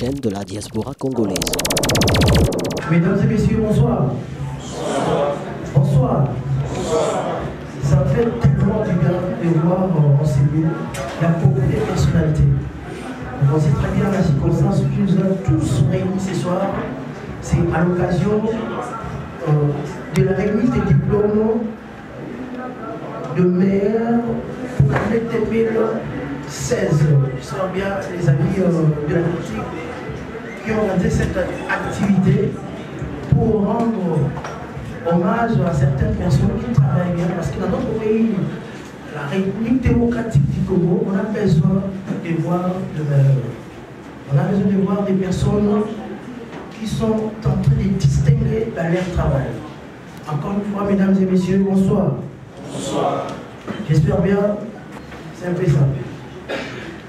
chaîne de la diaspora congolaise. Mesdames et messieurs, bonsoir. Bonsoir. Ça me fait tellement du bien de voir enseigner la pauvreté personnalité. On sait très bien la circonstance qui nous a tous réunis ce soir. C'est à l'occasion de la remise des diplômes de maire pour l'année 2016. J'espère bien les amis de la politique qui ont organisé cette activité pour rendre hommage à certaines personnes qui travaillent bien. Parce que dans notre pays, la République démocratique du Congo, on a besoin de voir de valeur. On a besoin de voir des personnes qui sont en train de distinguer dans leur travail. Encore une fois, mesdames et messieurs, bonsoir. Bonsoir. J'espère bien, c'est un peu simple.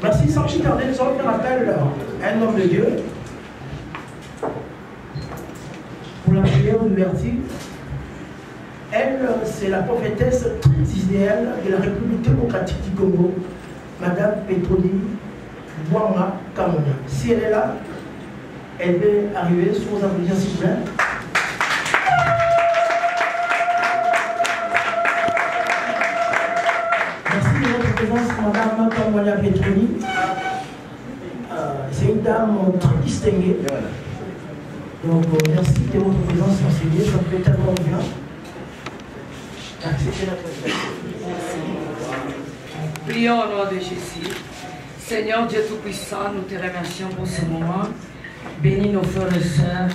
Merci, sans plus tarder, nous allons faire appel à un homme de Dieu pour la prière d'ouverture. Elle, c'est la prophétesse très idéale de la République démocratique du Congo, Madame Petroni Bouama Kamona. Si elle est là, elle va arriver sous vos applaudissements, s'il vous plaît. Merci de votre présence, Madame Kamona Petroni. C'est une dame très distinguée. Donc, merci de votre présence, enseignée, ça me fait tellement bien. Acceptez notre invitation. Prions au nom de Jésus. Seigneur Dieu Tout-Puissant, nous te remercions pour ce moment. Bénis nos frères et sœurs,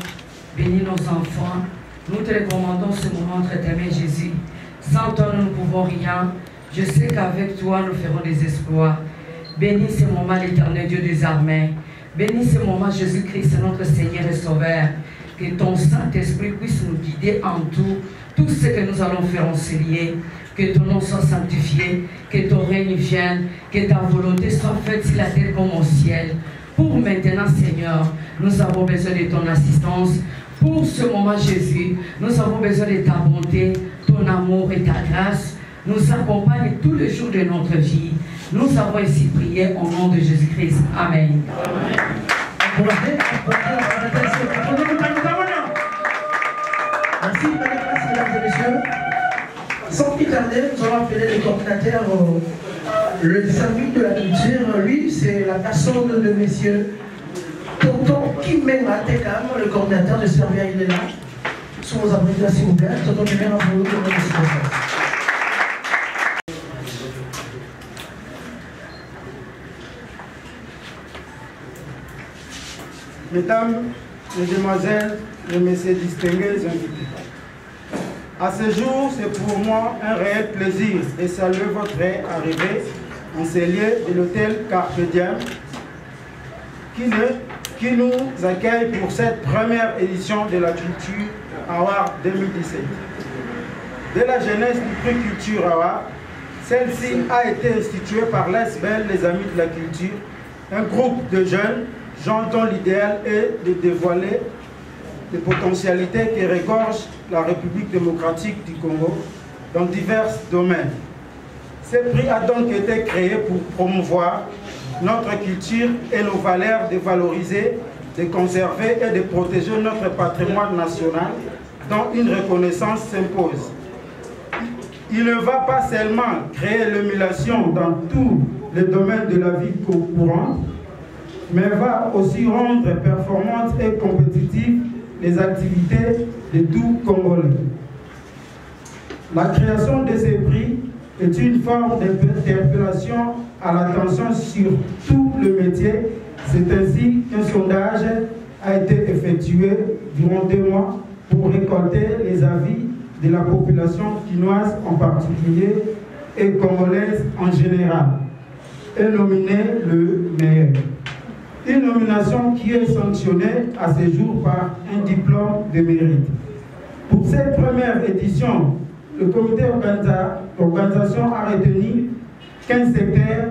bénis nos enfants. Nous te recommandons ce moment entre tes mains, Jésus. Sans toi, nous ne pouvons rien. Je sais qu'avec toi, nous ferons des exploits. Bénis ce moment, l'Éternel Dieu des armées. Bénis ce moment, Jésus-Christ, notre Seigneur et Sauveur. Que ton Saint-Esprit puisse nous guider en tout ce que nous allons faire en ce lieu. Que ton nom soit sanctifié, que ton règne vienne, que ta volonté soit faite sur la terre comme au ciel. Pour maintenant, Seigneur, nous avons besoin de ton assistance. Pour ce moment, Jésus, nous avons besoin de ta bonté, ton amour et ta grâce. Nous accompagne tous les jours de notre vie. Nous avons ici prié au nom de Jésus-Christ. Amen. Merci, mesdames et messieurs. Sans plus tarder, nous allons appeler le coordinateur, le service de la culture. Lui, c'est la personne de messieurs Tonton Kimé Matekam, le coordinateur de service, il est là. Sous vos applaudissements, s'il vous plaît. Tonton Kimé, un peu de circonstance. Mesdames, Mesdemoiselles, et Messieurs distingués invités. À ce jour, c'est pour moi un réel plaisir de saluer votre arrivée en ces lieux de l'hôtel Carpe Diem qui nous accueille pour cette première édition de la Culture Award 2017. Dès la jeunesse du prix Culture Award, celle-ci a été instituée par l'ESBEL, les Amis de la Culture, un groupe de jeunes dont l'idéal est de dévoiler les potentialités qui regorgent la République démocratique du Congo dans divers domaines. Ce prix a donc été créé pour promouvoir notre culture et nos valeurs, de valoriser, de conserver et de protéger notre patrimoine national dont une reconnaissance s'impose. Il ne va pas seulement créer l'émulation dans tous les domaines de la vie courante, mais va aussi rendre performantes et compétitives les activités de tout Congolais. La création de ces prix est une forme d'interpellation à l'attention sur tout le métier. C'est ainsi qu'un sondage a été effectué durant 2 mois pour récolter les avis de la population quinoise en particulier et congolaise en général et nominer le meilleur. Une nomination qui est sanctionnée à ce jour par un diplôme de mérite. Pour cette première édition, le comité d'organisation a retenu 15 secteurs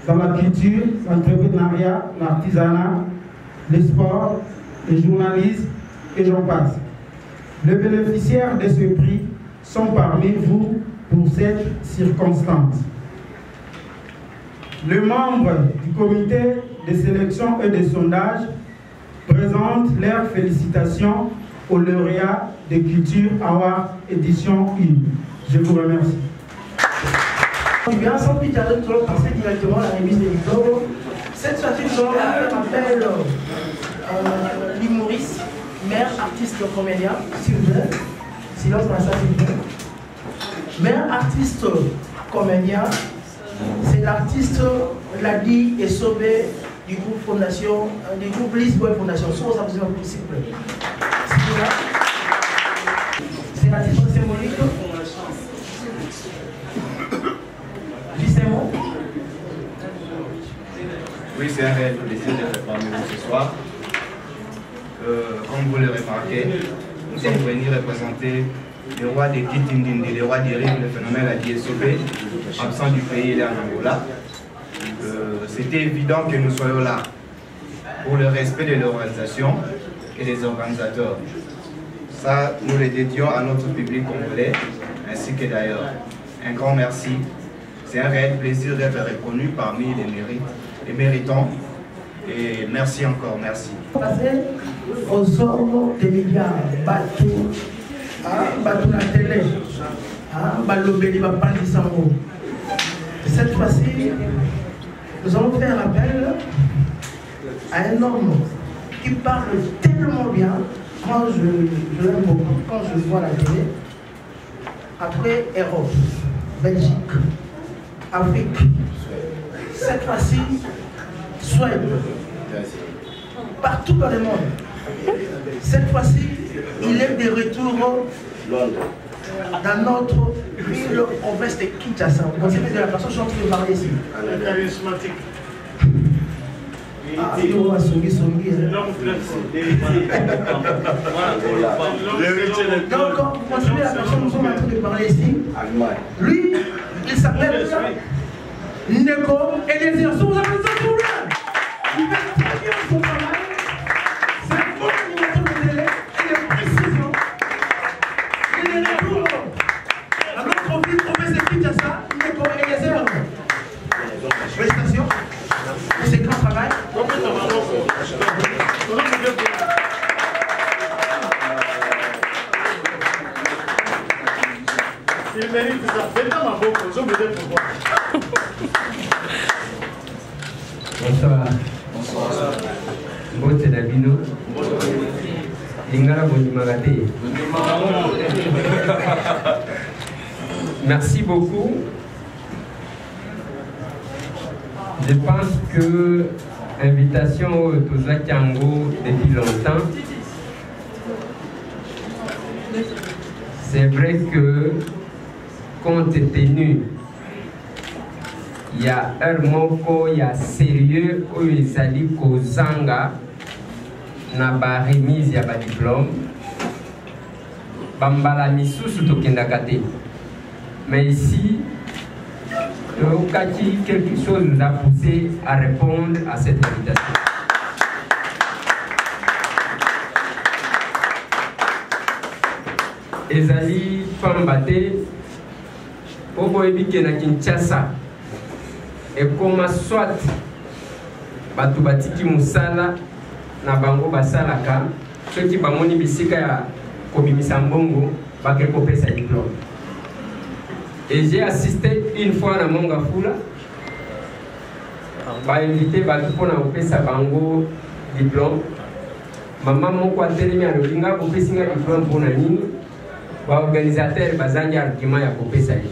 dans la culture, l'entrepreneuriat, l'artisanat, les sports, le journalisme et j'en passe. Les bénéficiaires de ce prix sont parmi vous pour cette circonstance. Les membres du comité de sélection et de sondage présente leurs félicitations aux lauréats de Culture Award édition 1. Je vous remercie. Bien, sans plus tarder, nous allons passer directement à la remise des diplômes. Cette fois-ci, nous allons faire appel l'humoriste, mère, artiste, comédien, s'il vous plaît. Silence dans la salle, s'il vous plaît. Mère, artiste, comédien, c'est l'artiste Ladi et Sobé du groupe Fondation, du groupe Lisboa Fondation. Soit ça vous est possible. C'est l'artiste symbolique. Oui, c'est un réel plaisir d'être parmi vous ce soir. Comme vous le remarquez, nous sommes venus représenter le roi des Kitindindi, le roi des rives, le phénomène Ladi et Sobé, absent du pays, il est en Angola. C'était évident que nous soyons là pour le respect de l'organisation et des organisateurs. Ça, nous le dédions à notre public congolais, ainsi que d'ailleurs. Un grand merci. C'est un réel plaisir d'être reconnu parmi les méritants. Et merci encore, merci. Passer aux ordres des médias, Batou, Batou la télé, Balobeli, Bapandisango. Cette fois-ci, nous allons faire appel à un homme qui parle tellement bien. Moi, je l'aime beaucoup quand je vois la télé. Après, Europe, Belgique, Afrique. Cette fois-ci, Suède. Partout dans le monde. Cette fois-ci, il est de retour dans notre ville province de Kinshasa. Vous pensez que de la personne que je suis en train de parler ici. Charismatique. Ah, il y a Songi Songi. Donc, quand vous pensez que la personne que nous sommes en train de parler ici, lui, il s'appelle Neko Eliezer. Vous avez ça pour lui. Il fait très bien son travail. C'est un bon animateur de télé. Il est précision. Il est retour à notre ville, province de Kinshasa, Neko Eliezer. Félicitations. C'est grand travail. Il mérite ça. Maintenant, ma boue, je vous aime pour moi. Bonsoir. Bonsoir. Bote Dabino. Lingala Bondimagate. Merci beaucoup. Je pense que l'invitation au Tozakiango depuis longtemps, c'est vrai que compte tenu, il y a un moko, il y a sérieux, où ils allaient kozanga, na ba remise ya ba diplôme, bambala misusu tokendakate. Mais ici, quelque chose nous a poussé à répondre à cette invitation. Ezali Pambate, Obo Ebike na Kinshasa, et comme soit Batu Batiki Musala, na bango basalaka, ceux qui bamoni bisika ya kobimisa mbongo, bakeko pesa diplôme. Et j'ai assisté une fois à Mongafula, bah invité Batu pour na pesa bango diplôme. Maman moko atelemi a lolinga ko pesinga diplôme pour na nini. Ba organisateur bazangi argument ya ko pesa yi.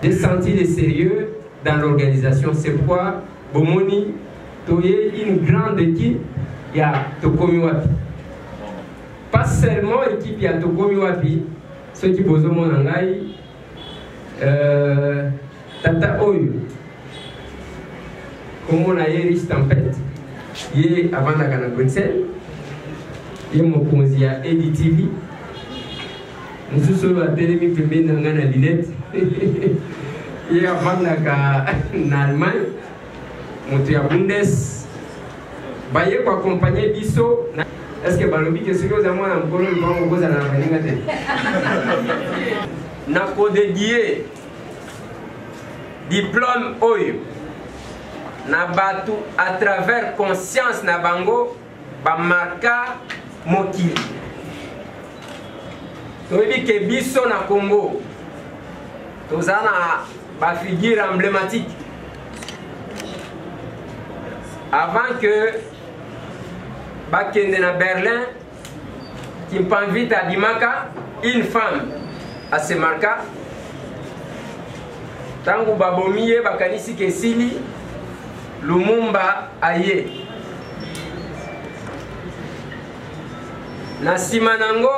J'ai senti le sérieux dans l'organisation, c'est pourquoi bomoni toye une grande équipe ya Tokomi Wapi. Pas seulement équipe ya Tokomi Wapi, ceux qui bozo mon ngai Tata Oyo, comme on a eu tempête, hier avant la Ghana Bruxelles, il y a mon conseiller Edi TV, nous sommes à Télémi Pébé dans la Lilette, hier avant la Allemagne, mon théâtre Bundes, Baye pour accompagner Bisso. Est-ce que Balobi que ce que vous avez en Pologne va vous poser à la venue? N'a pas dédié diplôme oyo na batu à travers conscience na bango bamarka mokili. Toyebi ke biso na Congo toza na ba figure emblématique. Avant que bakende na Berlin, Kimpanvite abimaka, une femme à se marquer. Tangu babomiye bakanisi kesili Lumumba aye. Na sima nango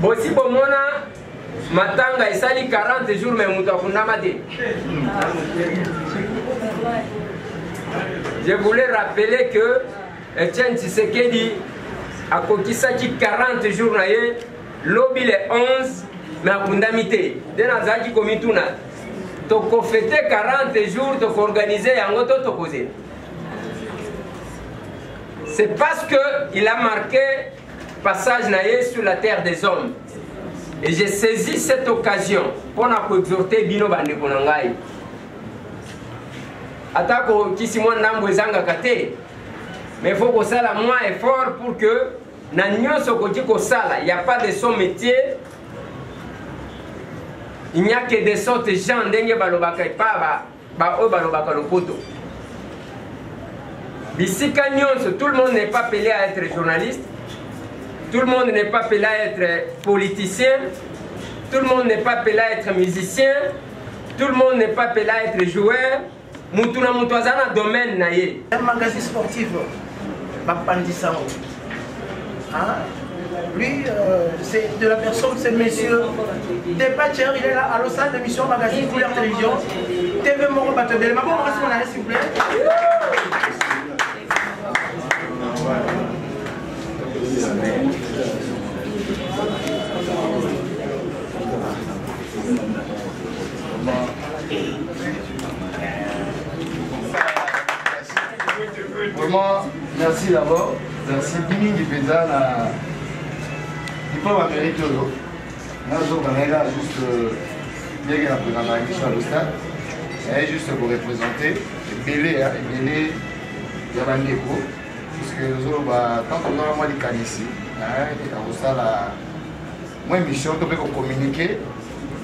bosi bomona matanga esali 40 jours mais mutu akundama te. Je voulais rappeler que Etienne Tshisekedi a kokisaki 40 jours na ye lobi le 11 mais akundami te. Dena zaki komituna toko fêter 40 jours toko organiser yango to tokoze. C'est parce que il a marqué passage na ye sur la terre des hommes. Et j'ai saisi cette occasion pour exhorter bino bandeko na ngai. Atako kisi mwa ndambo ezanga kate. Mais il faut que ça la moins effort pour que na nyonso ko diko sala, il n'y a pas de son métier. Il n'y a que des sortes de gens ndenge balobaka pa ba o balobaka lopoto. Bisika nyonso, tout le monde n'est pas appelé à être journaliste. Tout le monde n'est pas appelé à être politicien. Tout le monde n'est pas appelé à être musicien. Tout le monde n'est pas appelé à être joueur. Mutuna mutwazana domaine na ye. Un magazine sportif, Bapandisao. Lui, c'est de la personne, c'est monsieur Dépatcher, il est là à l'OSAN d'émission magazine Couleur Télévision. TV Moro Batebele. Ma bonne reste s'il vous plaît. Vraiment, merci d'abord. Merci Bini du Pézal à l'Hypop Amérique. Nous avons juste bien que la présentation à l'Ostade. Et juste pour représenter Belé, Belé, Yabandeko. Parce que nous avons, tant qu'on a moins de cas ici, moi, mission, on peut communiquer.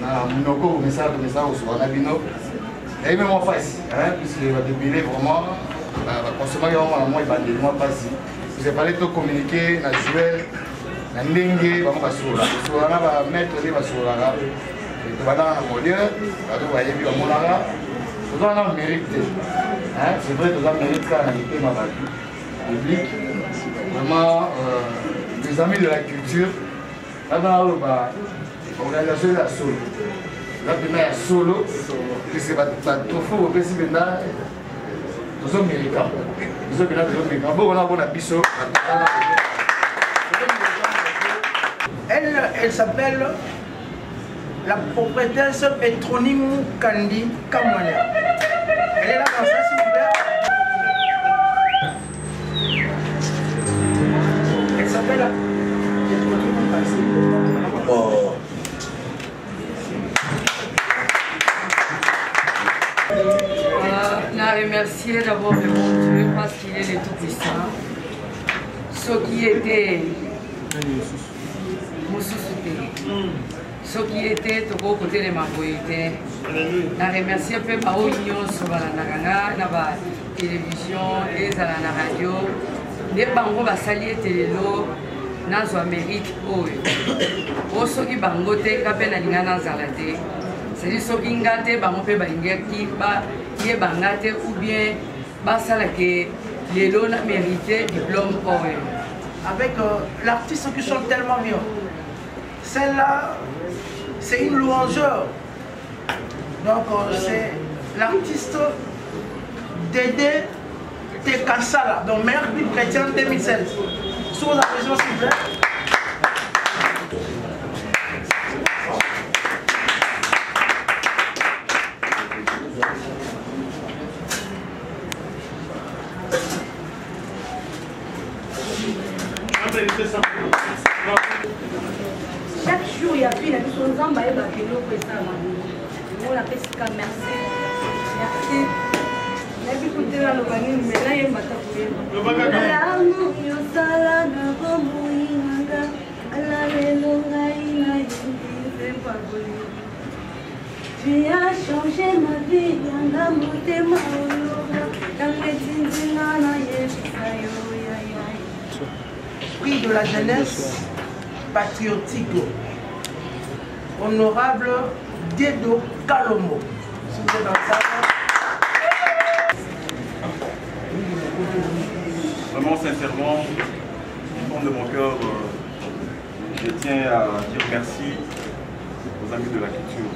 Nous avons un message au Soranabino. Et même en face, puisque le Belé vraiment. Consommer moi il moi pas si vous avez parlé de communiquer na jouer na ndenge ba basura basura na ba mettre les basura là et to bana na modèle ba to voyer bi ba monara to na mérite c'est vrai to na mérite ça na été ma public vraiment les amis de la culture là dans organisation de la solo là bien solo que c'est pas trop fou au principe là. Nous sommes méritants. Nous sommes méritants. Bon, on a bon abisso. Elle s'appelle la prophétesse Petronimu Kandi Kamwania. Elle est là dans ça, s'il vous plaît. Elle s'appelle Petronimu Kandi. Oh. On a remercié d'abord le bon Dieu parce qu'il est le Tout-Puissant. Ce qui était ce qui était au côté de ma beauté. On a remercié peu par union sur la télévision et la radio. Les bango va saluer télélo dans un mérite haut. Ceux qui bango te kapena lingana zalate. C'est ceux qui ngate bango pe bangeki ba ye bangate ou bien basala que les lots n'a mérité diplôme oil. Avec l'artiste qui chante tellement bien. Celle-là, c'est une louangeur. Donc c'est l'artiste Dédé Tekassala, donc meilleur clip chrétien 2016. Sous la présence, s'il vous plaît. Chaque jour, il y a plus de gens qui on appelle ça merci. Merci. Il y a plus de gens qui ont Tu as changé ma vie, Prix de la jeunesse patriotique, honorable Dedo Kalomo. Si vous êtes dans ça. Vraiment, sincèrement, du fond de mon cœur, je tiens à dire merci aux amis de la culture.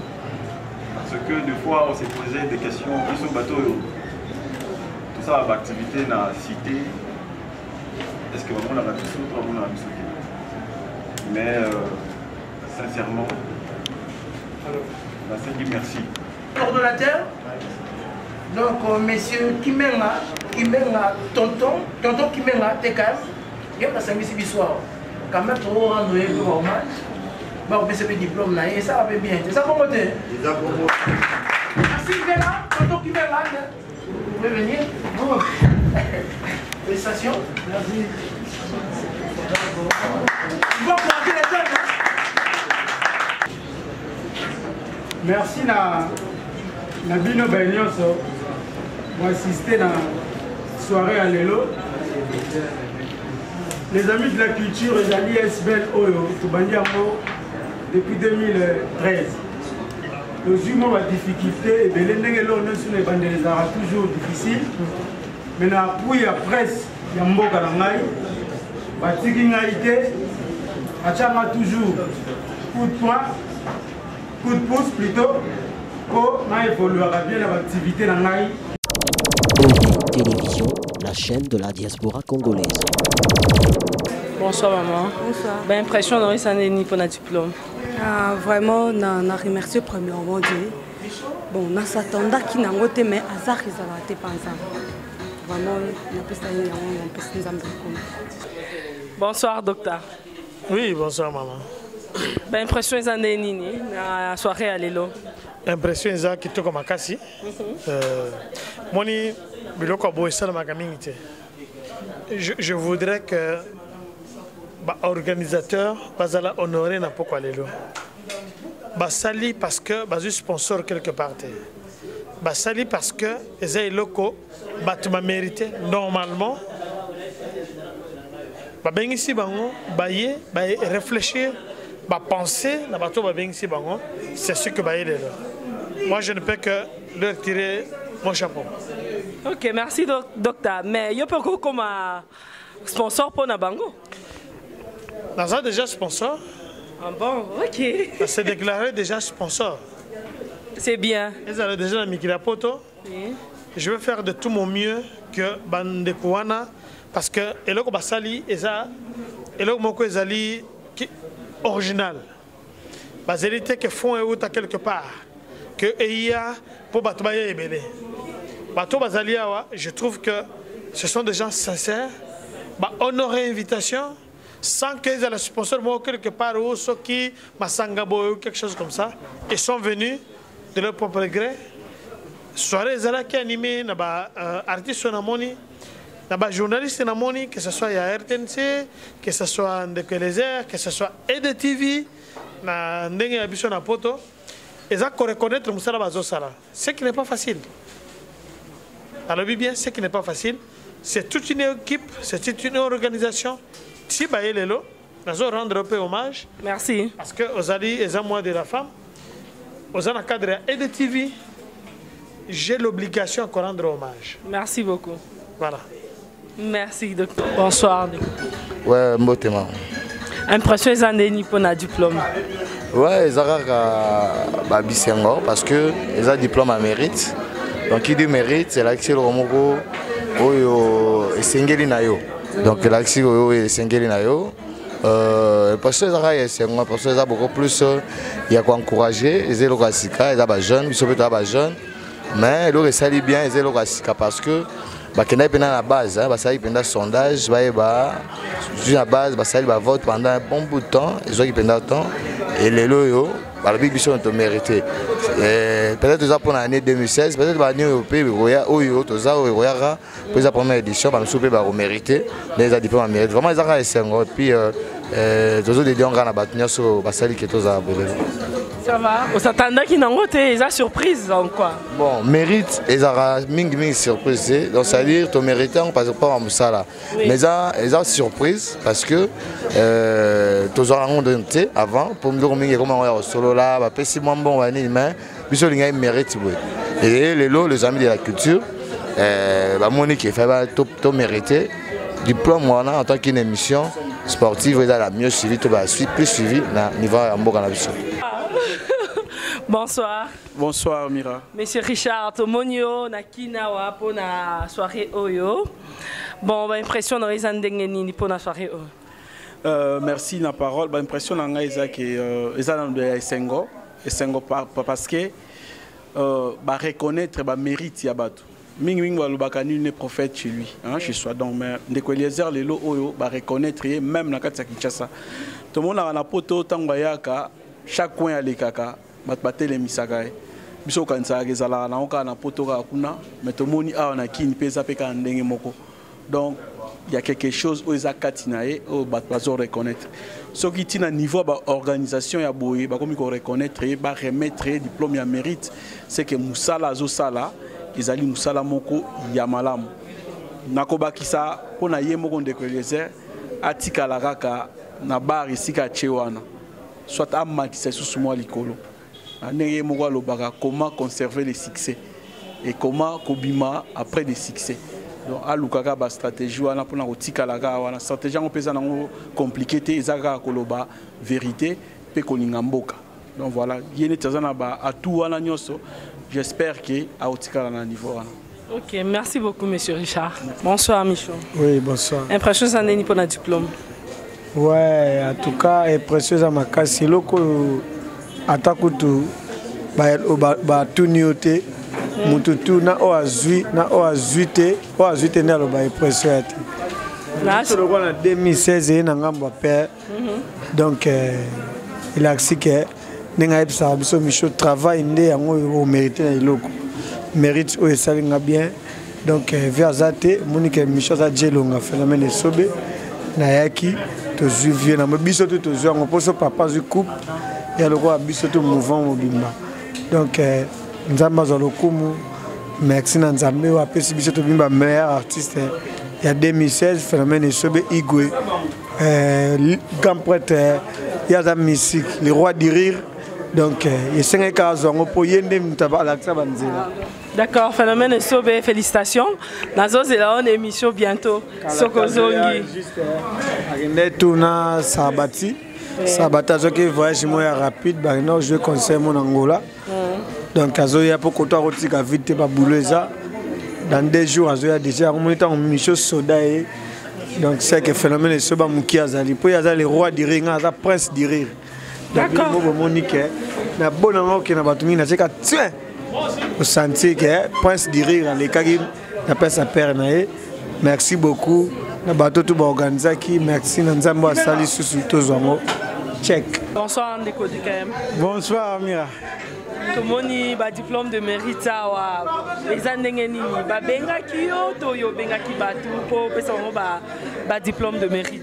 Parce que des fois, on s'est posé des questions qui sont bateaux. Tout ça, l'activité dans la cité, est-ce que vraiment on a mis ou on a mis sauté? Mais sincèrement, la Seigneur, merci. Coordonnateur, donc messieurs Kimenga, tonton Kimenga, Tekam, il y a un samedi soir. Quand même, pour rendre un hommage, on peut se faire diplôme, et ça va bien. C'est ça pour moi. Merci, Kimenga, tonton Kimenga. Vous pouvez venir. Félicitations. Merci. Bon courage les jeunes. Merci na bino baignoso pour assister à la soirée à l'élo. Les amis de la culture, les alliés SBL Oyo, depuis 2013. Nous avons des difficultés, et les gens toujours difficile. Mais nous avons appuyé la presse, il y a un mot toujours coup de poing, coup de pouce plutôt, pour évoluer bien l'activité. Télévision, la chaîne de la diaspora congolaise. Bonsoir maman. Bonsoir. Ben, impression dans les années pour un diplôme. Vraiment, on a remercié premièrement Dieu. Bon, on s'attendait qu'il n'a pas été, mais hasard, ils ont été pas ensemble. Vraiment, on a pu s'en aller. Bonsoir docteur. Oui, bonsoir maman. Ben, impression des années nini, la soirée à l'élo. Impression des années qui te comme à Kassi. Moni, biloko boy ça ma communauté. Je voudrais que l'organisateur va honorer na poko l'élo. Sali parce que je sponsor quelque part. Sali parce que les locaux tu m'as mérité normalement. Ben ici bango bailler réfléchir penser na bato ici bango c'est ce que bailler là. Moi je ne peux que leur tirer mon chapeau. OK, merci docteur, mais yo peux comme sponsor pour na bango. Dans ça déjà sponsor. Ah bon, OK. C'est déclaré déjà sponsor. C'est bien. Ils ont déjà la Mikirapoto. Oui. Je vais faire de tout mon mieux que bande Kouana parce que eloko basali eza eloko moko ezali original. Bazélité que font et à quelque part que eya pour batubaya ebele. Bato bazali awa, je trouve que ce sont des gens sincères, honorer l'invitation sans qu'ils aient le sponsor moi quelque part ou ceux qui masangabo ou quelque chose comme ça, ils sont venus de leur propre gré. Soirée zala qui animé na artiste na moni na journaliste na moni, que ce soit à RTNC, que ce soit de Kelezer, que ce soit EDTV na ndenge ya biso na poto, ils ont reconnaître musala bazo sala. Ce qui n'est pas facile. Alors bien, ce qui n'est pas facile, c'est toute une équipe, c'est toute une organisation. Si baye lelo, nous rendre un peu hommage. Merci. Parce que aux alliés et moi de la femme, aux en cadre EDTV, j'ai l'obligation de rendre hommage. Merci beaucoup. Voilà. Merci docteur. Bonsoir. Ouais, mbotema. Impression des années pour un diplôme. Ouais, ils ont bisengo parce que ils ont diplôme à mérite. Donc qui dit mérite, c'est l'accès au Romogo oyo esengeli na yo. Donc l'accès oyo esengeli na yo. Parce que ils ont beaucoup plus il y a quoi encourager, ils ont kasika, ils ont jeunes, ils sont peut-être jeunes. Mais ils sali bien, ils ont kasika parce que bakenda pendant la base, basali pendant sondage, sur la base, basali vote pendant un bon bout de temps, ils ont pendant temps et les loyo, balobi biso ont mérité. peut-être ça pour l'année 2016, peut-être l'année européenne, pour la première édition, par exemple, on mérité, les diplômes à mérite. Vraiment, ils ont réussi. Et puis, tous les gens qui ont battu sur Basali qui est tous à Bébé. Ça va. On s'attendait qu'ils n'ont pas été surprise en quoi. Bon, mérite, ils ont ming surprise. Donc, c'est-à-dire, tu mérites, on passe pas à Moussala. Mais ils ont surprise parce que tous ont rencontré avant, pour me dire comment on est au solo là, si moi bon, on est mais ils méritent. Et les amis de la culture, Monique qui fait tout mérité. Diplôme en tant qu'une émission sportive, ils ont la mieux suivi, plus suivi au niveau de Bonsoir. Bonsoir Mira. Monsieur Richard Tomonio, Nakinawa pour la soirée Oyo. Bon, impression dans les andengeni pour la soirée Oyo. Merci la parole. Impression dans les Esengo parce que reconnaître le mérite Yabatou. Ming Ming Walubakani n'est prophète chez lui, chez soi. Donc, mais Eliezer Lelo Oyo reconnaître même la Katsa Kinshasa. Tout le monde a la poto Tanguayaka, chaque coin à l'Ekaka. Les misagaï biso kanisa gezala na oka na potoka kuna metomoni awa na kini pesa peka ndenge moko. Donc il y a quelque chose où ils akatinae au bazo reconnaître ce qui tient à niveau ba organisation ya boye ba comme ko reconnaître ba remettre diplôme ya mérite c'est que musala zo sala ezali musala moko ya malamu nakobakisa pona ye moko ndeko Eliezer atika la kaka na bar isika chewana soit amakisa susu mo likolo. Comment conserver les succès et comment kobima après des succès. Donc à l'ukaka ba stratégie wana pour na kotika laga wana stratégie on pesa nango compliqué te ezaka koloba vérité pe kolinga mboka. Donc voilà, yene tazana ba atu wana nyoso. J'espère que a otika na niveau wana. OK, merci beaucoup monsieur Richard. Bonsoir Michaud. Oui, bonsoir. Impression ça n'est ni pour un diplôme. Ouais, en tout cas, impression ça m'a cassé loko atakutu ba tuniote mututu na oazui na lo ba impression ati na so lo na 2016 na ngamba père donc il a acquis que ninga epsa biso micho travail ndé yango o mérite na iloko mérite o esalinga bien donc vers zate monique micho za jelonga phénomène sobe na yaki to juvie na biso to zo ngo poso papa zu coupe ya le roi biso to mouvant mobimba donc nzamba za lokumu merci na nzambe wa pesi biso to bimba meilleur artiste il y a 2016 phénomène sobe igwe grand prêtre ya za musique le roi du rire donc il s'engage kazo ngo po yende mutaba alaksa banzela. D'accord, phénomène sobe félicitations nazo zela on émission bientôt sokozongi juste agende tuna sabati sabata zoki voyage moya rapide ba non je conseille mon Angola donc azoya pour koto rotika vite ba bouleza dans 2 jours azoya déjà on est en mission soda et donc c'est que phénomène soba muki azali po yaza le roi du ring aza prince du rire. D'accord, Monique na bona ngoki na batumi na cheka tien au sentier que prince du rire les kagi na pesa père nae. Merci beaucoup na bato tout ba organiser qui merci na nzambo asali susu tozongo. Check. Bonsoir Ndeko du KM. Bonsoir Amira. Tomoni ba diplôme de mérite wa les andengeni ba benga kiyo to yo benga ki batu po pesa ngo ba diplôme de mérite.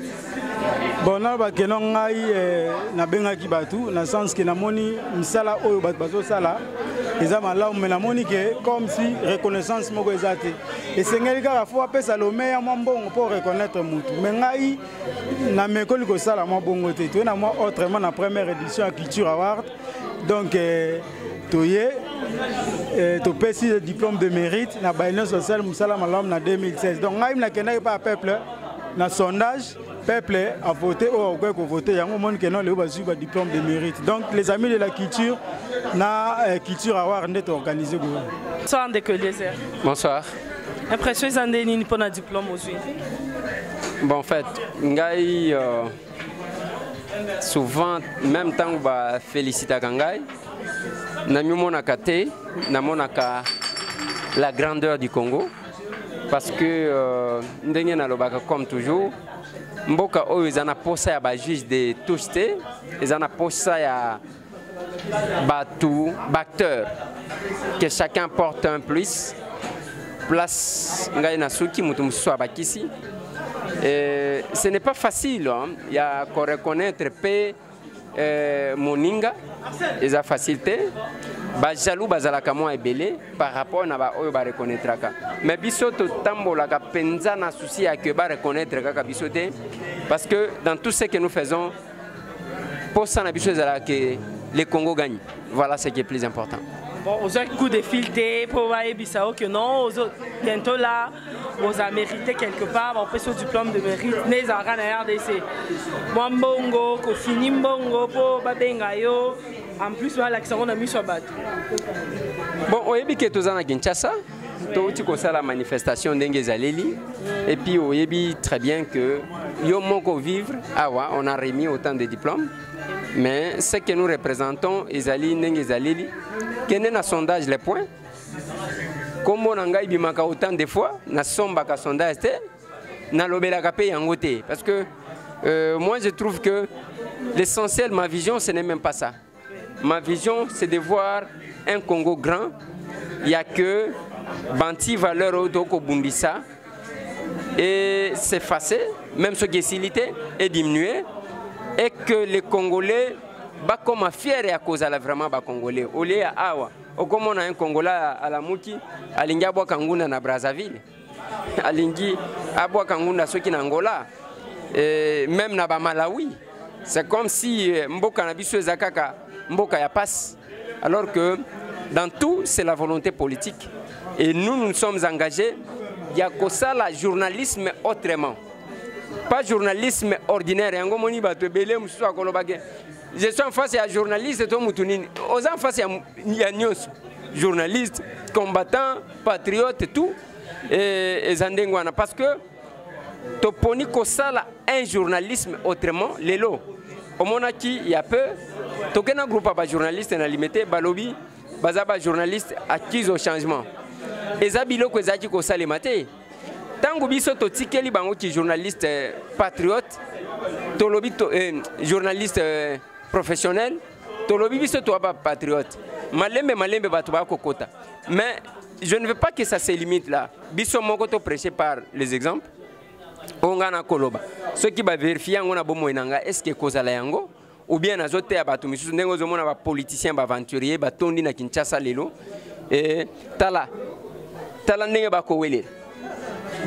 Bon na ba kenon ngai na benga ki batu na sens que na moni misala oyo bazo sala eza malamu mais na moni que comme si reconnaissance moko ezate et sengeli ka fois pesa le meilleur mo mbongo pour reconnaître mutu mais ngai na mekoli ko sala mo bongo te to na moi autrement na première édition à Culture Award donc toye to pesi le diplôme de mérite na baïno social musala malamu na 2016 donc ngai na kenda pas peuple na sondage peuple a voté ou a voté yango mon que non le bazui ba diplôme de mérite donc les amis de la culture na Culture Award net organisé go. Bonsoir Ndeko Eliezer. Bonsoir. Impression zandeni ni pour un diplôme aujourd'hui. Bon en fait ngai souvent même temps ba féliciter ngai na mi monaka te na monaka la grandeur du Congo parce que ndenge na lobaka comme toujours mboka oyo ezana posa ya ba juge de touche te ezana posa tout acteur, que chacun porte un plus. Place ngai na suki mutu mususu abakisi. Ce n'est pas facile, hein. Il y a qu'à reconnaître pe moninga, ils ont facilité. Ba jaloux bazalaka mo ebele par rapport na ba oyo ba reconnaître ka. Mais biso to tambola ka penza na souci à que ba reconnaître ka biso te, parce que dans tout ce que nous faisons pour ça na biso que le Congo gagne. Voilà ce qui est plus important. Bon, aux autres coups de filtre pour voir Bissau que non, aux autres, bientôt là, vous avez mérité quelque part, on peut ce diplôme de mérite, les arras na RDC. Mwambongo, Kofini Mbongo, pour Babengayo, en plus, l'accent on a mis sur bateau. Bon, on a vu que tous en Kinshasa, tout comme ça la manifestation d'Engezaleli, et puis on a vu très bien que Yomoko vivre, on a remis autant de diplômes. Mais ce que nous représentons, Ezali, Nengezaleli, quel est un sondage les points? Comme on a eu autant de fois, na somba ka sondage, na lobela kapé yangote. Parce que moi je trouve que l'essentiel, ma vision, ce n'est même pas ça. Ma vision, c'est de voir un Congo grand. Il n'y a que Banti valeur au Bundissa et s'effacer, même ce qui est silité, et diminuer. Et que les Congolais, bah comme fiers à cause de la vraiment bah Congolais. Au lieu à Awa, au comme on a un Congolais à la Mouki, à Lingi Abwa Kanguna na Brazzaville, à Lingi Abwa Kanguna ceux qui n'Angola, même na Malawi. C'est comme si Mboka na biso ezakaka Mboka ya passe. Alors que dans tout, c'est la volonté politique. Et nous sommes engagés. Il y a que ça, le journalisme autrement. Pas journalisme ordinaire. Je suis en face à journaliste, aux en face il y a journalistes, combattants, patriotes et tout. Et parce que toponi ko sala un journalisme autrement, les lots. Au monaki il y a peu, tokena groupe à journaliste na limité balobi, bazaba journaliste acquis au changement. Et zabilo ko zaki ko sala maté. Tango biso to tikeli bango ki journaliste patriote, tolobi journaliste professionnel, tolobi biso to ba patriote. Malembe batu ba kokota. Mais je ne veux pas que ça se limite là. Biso moko to prêcher par les exemples. Ongana koloba. Ceux qui va vérifier ngona bomo enanga est-ce que kozala yango ou bien azote ya batu misusu ndengo zo mona ba politicien ba aventurier ba tondi na Kinshasa lelo et tala ndenge ba ko welela.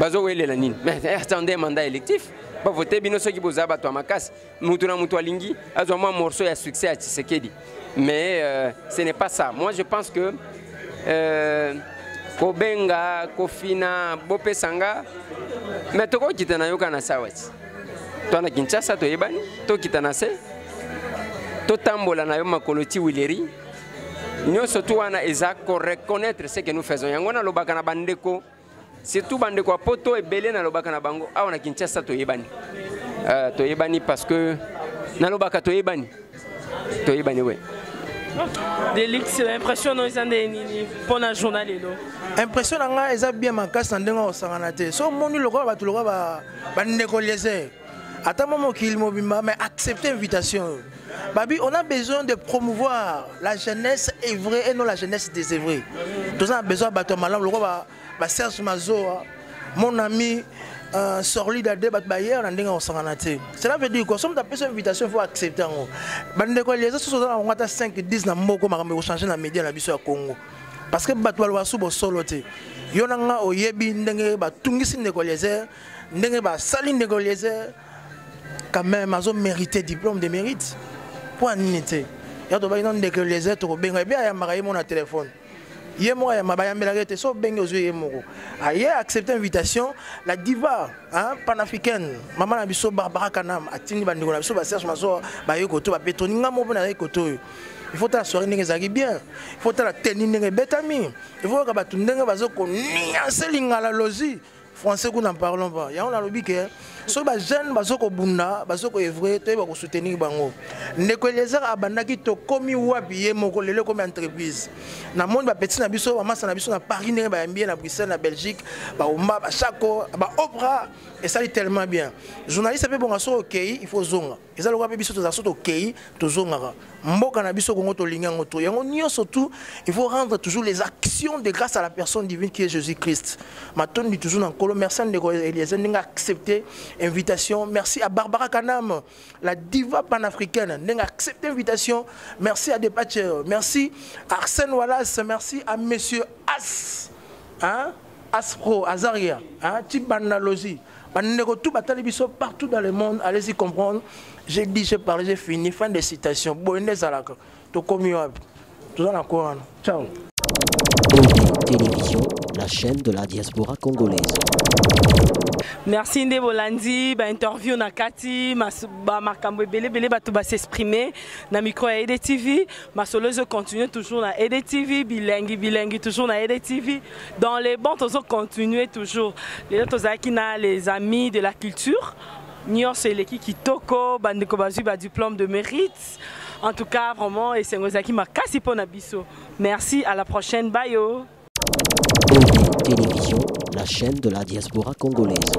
Bazo welela nini? Mais attendez mandat électif. Ba voter bino ceux qui boza ba to makasi. Mutu na mutu alingi azo mo morceau ya succès à Tshisekedi. Mais ce n'est pas ça. Moi je pense que Kobenga, Kofina, Bope Sanga, mais toko kitana yoka na sawati. To na Kinshasa to yebani, to kitana se. To tambola na yo makoloti wileri. Nous surtout wana ezako reconnaître ce que nous faisons. Yangona lobaka na bandeko. Surtout bandeko a poto e belé na lobaka na bango. Ah na Kinshasa to yebani. To yebani parce que na lobaka to yebani. To yebani ouais. Delix, l'impression pour un journal. Impression est bien ma casse en dengo sanganate. So moni le roi tu le roi va négocier. Attends moment qu'il mobima mais accepter l'invitation. Babi, on a besoin de promouvoir la jeunesse évrée et non la jeunesse désœuvrée. Nous avons besoin de battre malam le roi va Serge Mazoa, mon ami Sorli d'Adé Batbayer en dengo sanganate. Cela veut dire que si on a besoin d'invitation il faut accepter. Bandeko les autres sont on a 5 10 na mboko makambo changer na média na biso ya Congo. Parce que batwa lwa subo solo te. Yonanga oyebi ndenge ba tungisi ndeko les ndenge ba sali ndeko les quand même azo mérité diplôme de mérite. Point nité. Ya to ba ino ndeko les to benga bien ya marayi mon téléphone. Yemo ya mabaya melagete so benga ozo yemo. Aye accepter invitation la diva hein panafricaine maman na biso Barbara Kanam atini bandeko na biso ba Serge Mazo ba yokoto ba petoninga mo na yokoto. Il faut que la soirée n'ait bien. Il faut que la tenue n'ait betami. Il faut que la tenue n'ait pas de la logie. Français, nous n'en parlons pas. Il y a un lobby qui est so ba jeune bazoko bunda bazoko evrer to ba ko soutenir bango ndeko Eliezer abandaki to komi wapi ye moko lelo comme entreprise na monde ba petit na biso ba masa na biso na Paris ne ba mbie na Bruxelles na Belgique ba omba ba chako ba opera et ça dit tellement bien journaliste pe bonga so okay il faut zonga eza lokwa pe biso to za so okay to zonga mboka na biso kongo to linga ngoto yango nyo surtout il faut rendre toujours les actions de grâce à la personne divine qui est Jésus-Christ maton dit toujours dans Kolo merci ndeko Eliezer n'inga accepté invitation merci à Barbara Kanam la diva panafricaine n'inga accepté invitation merci à Depacher merci à Arsène Wallace merci à monsieur As hein Aspro Azaria hein type analogie tout partout dans le monde, allez-y comprendre. J'ai dit, j'ai parlé, j'ai fini. Fin de citation. Bonne zalaka. Tout comme tout dans la couronne. Ciao. Télévision, la chaîne de la diaspora congolaise. Merci Ndebolandi, ba interview na Kati, ba makambo belé ba tout ba s'exprimer na micro à EDTV, ma soleuse continue toujours na EDTV, bilingue toujours na EDTV. Dans les bancs on continue toujours. Les autres qui na les amis de la culture, Nyon c'est l'équipe qui toko, bandeko bazu ba diplôme de mérite. En tout cas vraiment et c'est ngozaki makasi pona biso. Merci, à la prochaine, bye yo. Télévision, la chaîne de la diaspora congolaise.